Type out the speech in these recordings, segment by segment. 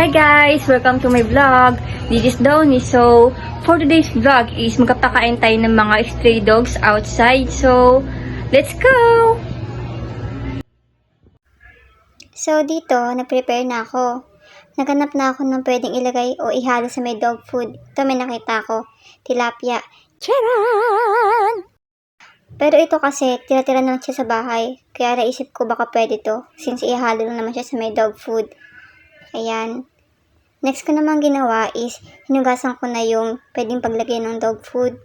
Hi guys! Welcome to my vlog. This is Downy. So, for today's vlog is magkapakain tayo ng mga stray dogs outside. So, let's go! So, dito, nag-prepare na ako. Naghanap na ako ng pwedeng ilagay o ihalo sa may dog food. Ito may nakita ko. Tilapia. Charan! Pero ito kasi, tira-tira na siya sa bahay. Kaya naisip ko baka pwede to. Since ihalo lang naman siya sa may dog food. Ayan. Next ko naman ginawa is, hinugasan ko na yung pwedeng paglagay ng dog food.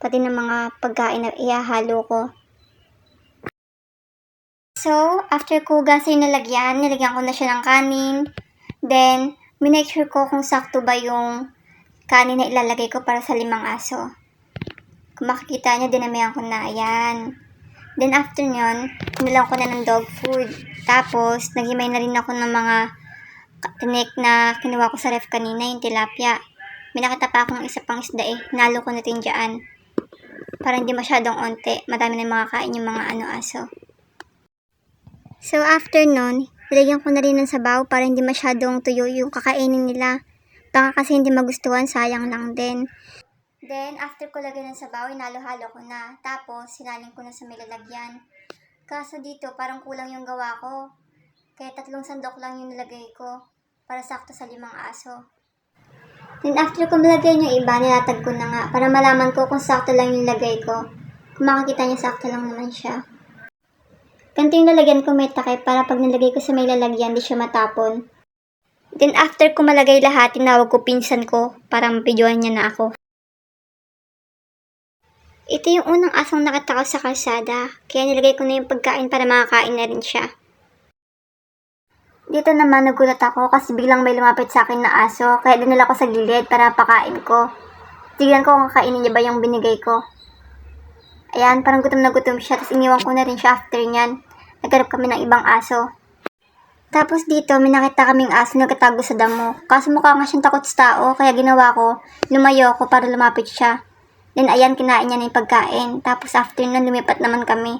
Pati ng mga pagkain na ihahalo ko. So, after ko hugasan yung nilagyan ko na siya ng kanin. Then, minake sure ko kung sakto ba yung kanin na ilalagay ko para sa 5 aso. Kung makikita niya, dinamihan ko na. Ayan. Then, after nyon, kinilang ko na ng dog food. Tapos, naghimay na rin ako ng mga tinik na kinuha ko sa ref kanina, yung tilapia. May nakita pa akong isa pang isda eh. Nalo ko natin dyan. Para hindi masyadong onte. Madami na makakain yung mga aso. So, after nun, nilagyan ko na rin ng sabaw para hindi masyadong tuyo yung kakainin nila. Baka kasi hindi magustuhan, sayang lang din. Then, after ko lagyan ng sabaw, inalo-halo ko na. Tapos, sinaling ko na sa may lalagyan. Kaso dito, parang kulang yung gawa ko. Kaya 3 sandok lang yung nilagay ko para sakto sa 5 aso. Then, after ko malagyan yung iba, nilatag ko na nga para malaman ko kung sakto lang yung lagay ko. Kung makikita niya, sakto lang naman siya. Ganito yung lalagyan ko may takip para pag nilagay ko sa may lalagyan, di siya matapon. Then, after ko malagay lahat, tinawag ko pinsan ko para mapidyohan niya na ako. Ito yung unang asong nakita ko sa kalsada, kaya nilagay ko na yung pagkain para makakain na rin siya. Dito naman nagulat ako kasi biglang may lumapit sa akin na aso, kaya dinala ko sa gilid para pakain ko. Tignan ko kung kakainin niya ba yung binigay ko. Ayan, parang gutom na gutom siya, tapos iniwan ko na rin siya after nyan. Naghanap kami ng ibang aso. Tapos dito, may nakita kaming aso nagkatago sa damo. Kaso mukha nga siyang takot sa tao, kaya ginawa ko, lumayo ko para lumapit siya. Then ayan, kinain niya na yung pagkain. Tapos after nun, lumipat naman kami.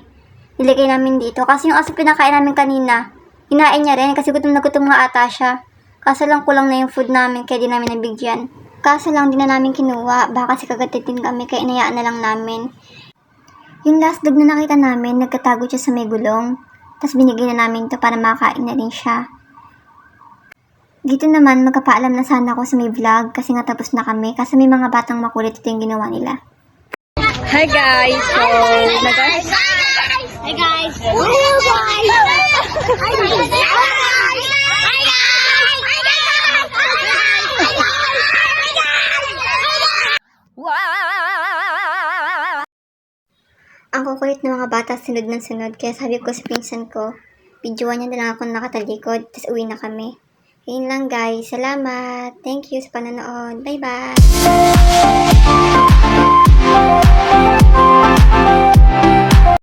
Nilagay namin dito. Kasi yung aso pinakain namin kanina, kinain niya rin kasi gutom na gutom nga ata siya. Kaso lang kulang na yung food namin, kaya di namin nabigyan. Kaso lang di na namin kinuha, baka kasi kagatitin kami, kaya inayaan na lang namin. Yung last dog na nakita namin, nagkatago siya sa may gulong. Tapos binigyan na namin to para makakain na rin siya. Dito naman, magkapaalam na sana ako sa may vlog kasi nga tapos na kami. Kasi may mga batang makulit, ito yung ginawa nila. Hi guys! So, Hi guys! Hi guys! Ang kukulit ng mga bata, sunod ng sunod. Kaya sabi ko sa pinsan ko, videoan niya na lang ako nakatalikod, tapos uwi na kami. Yun lang guys. Salamat. Thank you sa panonood. Bye-bye!